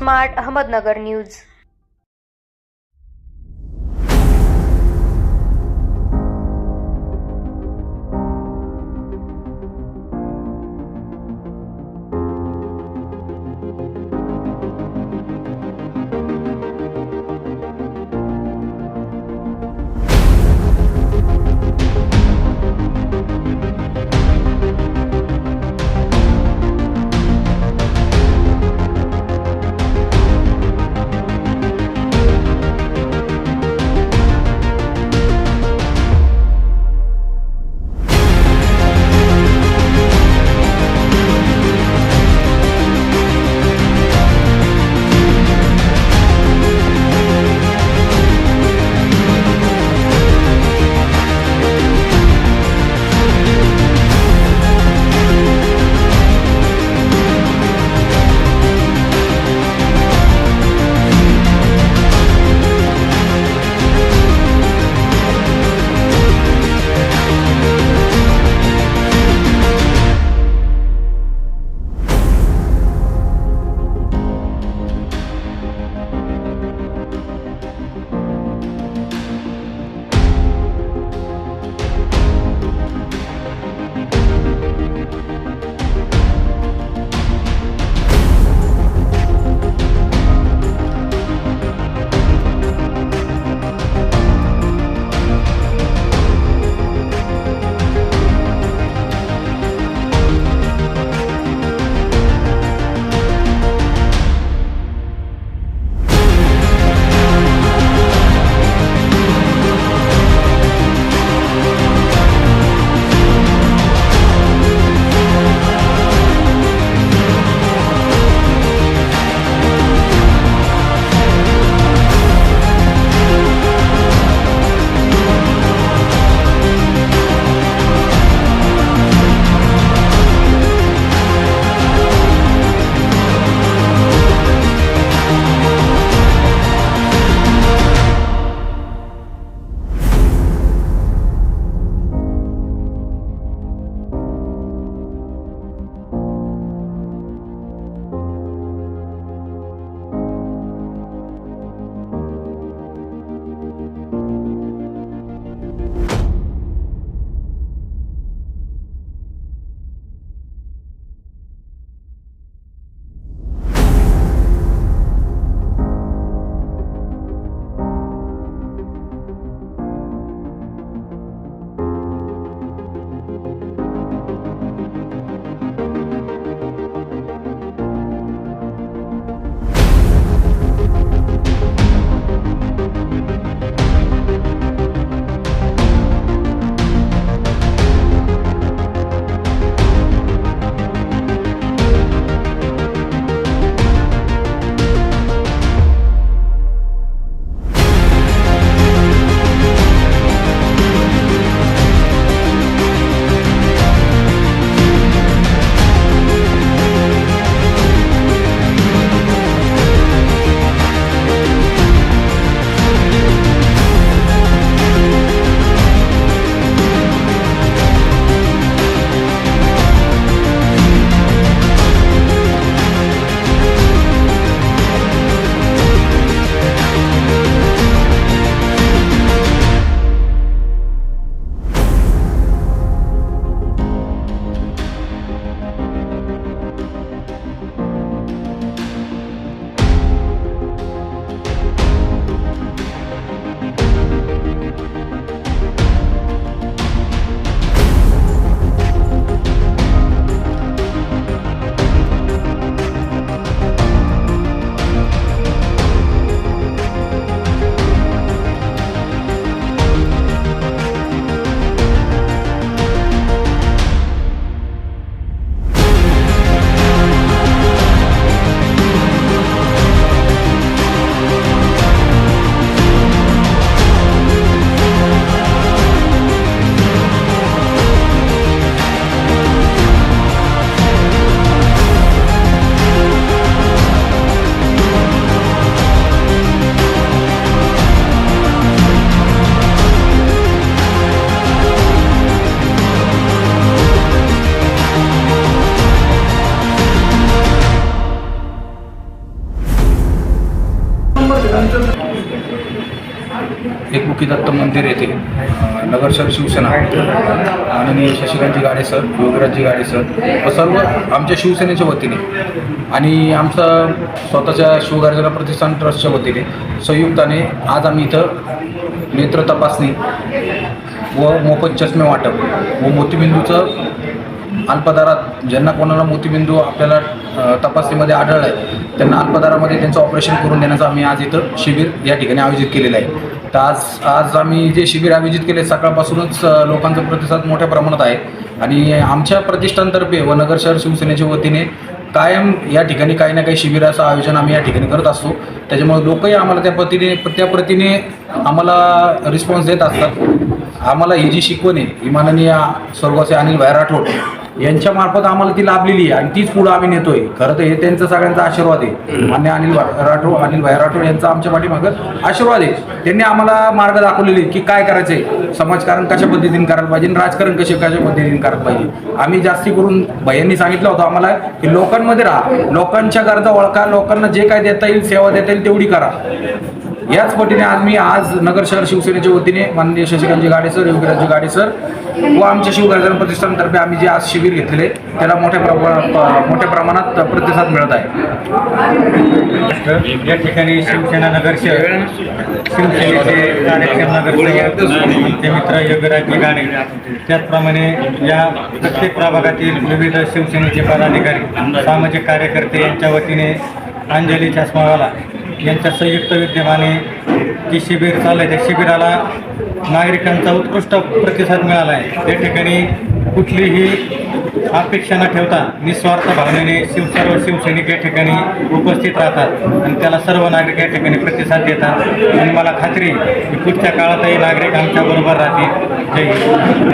Smart Ahmednagar news. Trimukhi Datta मंदिर येथे नगर शहर शिवसेना माननीय शशिकांतजी गाडे सर, योगीराजजी गाडे सर व सर्व आमच्या शिवसेनेच्या वतीने आणि आमचा स्वतःच्या शिवगर्जना प्रतिष्ठान ट्रस्टच्या वतीने संयुक्ताने आज आम्ही इथं नेत्र तपासणी व मोफत चष्मे वाटप व मोतीबिंदूचं अल्पदरात ज्यांना कोणाला मोतीबिंदू आपल्याला तपासणीमध्ये आढळला आहे त्यांना अल्पदरामध्ये त्यांचं ऑपरेशन करून देण्याचं आम्ही आज इथं शिबिर या ठिकाणी आयोजित केलेलं आहे. तर आज आम्ही जे शिबिर आयोजित केले सकाळपासूनच लोकांचा प्रतिसाद मोठ्या प्रमाणात आहे आणि आमच्या प्रतिष्ठानतर्फे व नगर शहर शिवसेनेच्या वतीने कायम या ठिकाणी काही ना काही शिबिराचं आयोजन आम्ही या ठिकाणी करत असतो. त्याच्यामुळे लोकही आम्हाला त्या प्रतीने आम्हाला रिस्पॉन्स देत असतात. आम्हाला ही जी शिकवण आहे ही माननीय स्वर्गवासी अनिल भाई राठोड यांच्यामार्फत आम्हाला ती लाभलेली आहे आणि तीच पुढं आम्ही नेतोय. खरं तर हे त्यांचा सगळ्यांचा आशीर्वाद आहे. मान्य अनिल भाई राठोड यांचा आमच्या पाठीमागं आशीर्वाद आहे. त्यांनी आम्हाला मार्ग दाखवलेले की काय करायचं आहे, समाजकारण कशा पद्धतीने करायला पाहिजे, राजकारण कशा पद्धतीने करायला पाहिजे. आम्ही जास्ती करून भैयांनी सांगितलं होतं आम्हाला की लोकांमध्ये राहा, लोकांच्या गरजा ओळखा, लोकांना जे काय देता येईल सेवा देता येईल तेवढी करा. याच पटीने आज नगर शहर शिवसेनेच्या वतीने माननीय शशिकांतजी गाडे सर, योगीराजजी गाडे सर व आमच्या शिवगर्जना प्रतिष्ठानतर्फे आम्ही जे आज शिबिर घेतलेले त्याला मोठ्या प्रमाणात प्रतिसाद मिळत आहे. या ठिकाणी शिवसेना नगर शहर शिवसेनेचे कार्यक्षम नगरसेवक आमचे मित्र योगीराजजी गाडे, त्याचप्रमाणे या प्रत्येक प्रभागातील विविध शिवसेनेचे पदाधिकारी, सामाजिक कार्यकर्ते यांच्या वतीने अंजली चष्मावाला यांच्या संयुक्त विद्यमाने जे शिबिर चाललं आहे त्या शिबिराला नागरिकांचा उत्कृष्ट प्रतिसाद मिळाला आहे. त्या ठिकाणी कुठलीही अपेक्षा न ठेवता निस्वार्थ भावनेने सर्व शिवसैनिक या ठिकाणी उपस्थित राहतात आणि त्याला सर्व नागरिक या ठिकाणी प्रतिसाद देतात आणि मला खात्री आहे की पुढच्या काळातही नागरिक आमच्याबरोबर राहतील. जय हिंद.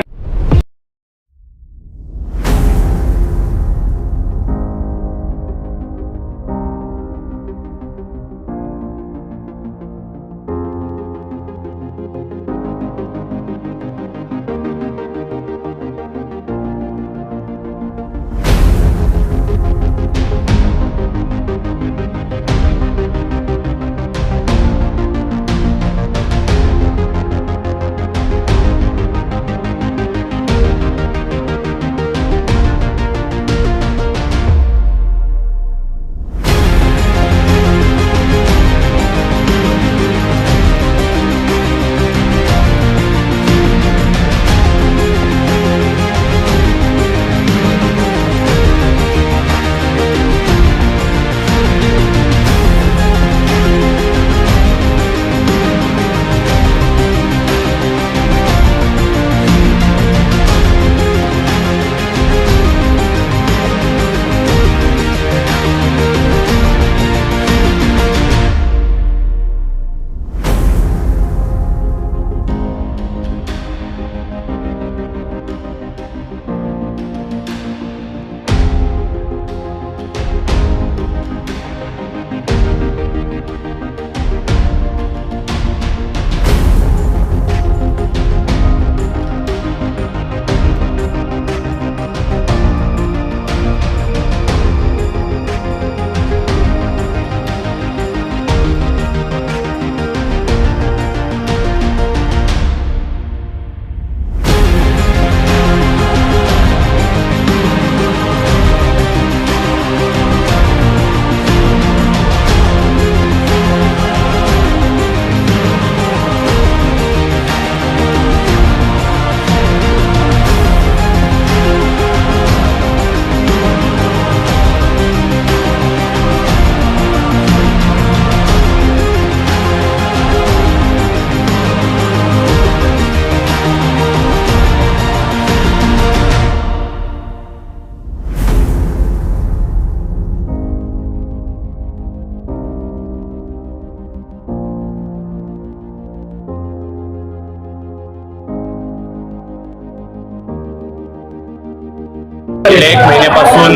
गेल्या 1 महिन्यापासून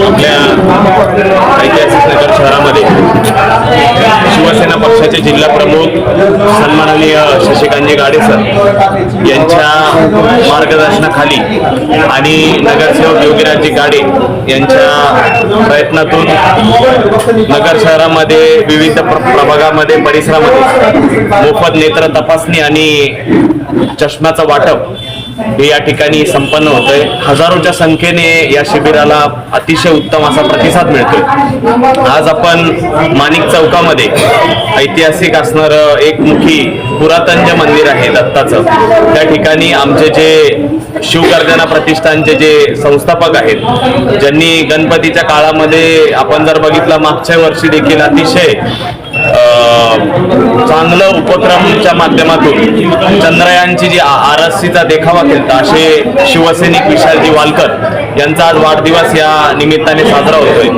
आपल्या ऐतिहासिक नगर शहरामध्ये शिवसेना पक्षाचे जिल्हा प्रमुख सन्माननीय शशिकांतजी गाडे सर यांच्या मार्गदर्शनाखाली आणि नगरसेवक योगीराजजी गाडे यांच्या प्रयत्नातून नगर शहरामध्ये विविध प्रभागामध्ये परिसरामध्ये मोफत नेत्र तपासणी आणि चष्म्याचं वाटप हे या ठिकाणी संपन्न होतंय. हजारोच्या संख्येने या शिबिराला अतिशय उत्तम असा प्रतिसाद मिळतोय. आज आपण माणिक चौकामध्ये ऐतिहासिक असणारं एकमुखी पुरातन जे मंदिर आहे दत्ताचं, त्या ठिकाणी आमचे जे शिवगर्जना प्रतिष्ठानचे जे संस्थापक आहेत, ज्यांनी गणपतीच्या काळामध्ये आपण जर बघितलं मागच्या वर्षी देखील अतिशय चांगलं उपक्रमच्या माध्यमातून चंद्रयानची जी आरसीचा देखावा केला, असे शिवसैनिक विशालजी वालकर यांचा आज वाढदिवस या निमित्ताने साजरा होतोय.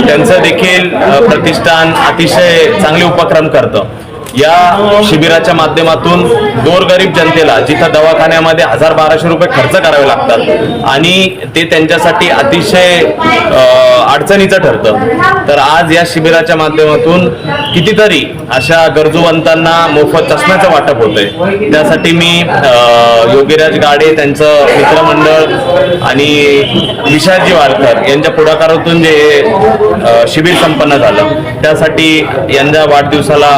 त्यांचं देखील प्रतिष्ठान अतिशय चांगले उपक्रम करतं. या शिबिराच्या माध्यमातून गोरगरीब जनतेला जिथं दवाखान्यामध्ये 1000-1200 रुपये खर्च करावे लागतात आणि ते त्यांच्यासाठी अतिशय अडचणीचं ठरतं, तर आज या शिबिराच्या माध्यमातून कितीतरी अशा गरजूवंतांना मोफत चष्म्याचं वाटप होतंय. त्यासाठी मी योगीराज गाडे, त्यांचं मित्रमंडळ आणि विशालजी वालकर यांच्या पुढाकारातून जे शिबिर संपन्न झालं, त्यासाठी यांच्या वाढदिवसाला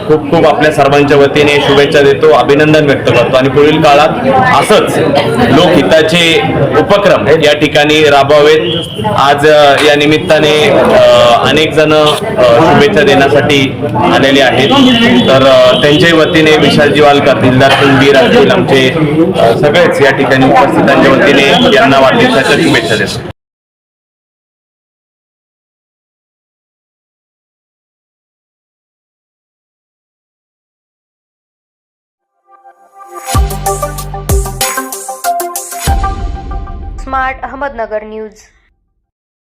खूप खूप आपल्या सर्वांच्या वतीने शुभेच्छा देतो, अभिनंदन व्यक्त करतो आणि पुढील काळात असंच लोकहिताचे उपक्रम या ठिकाणी राबवावेत. आज या निमित्ताने अनेक जण शुभेच्छा देण्यासाठी आलेले आहेत, तर त्यांच्या वतीने विशालजी वालकर, दिलदार कुंडीर असतील आमचे सगळेच या ठिकाणी उपस्थितांच्या वतीने यांना वाढदिवसाच्या शुभेच्छा देतो. Smart Ahmednagar news.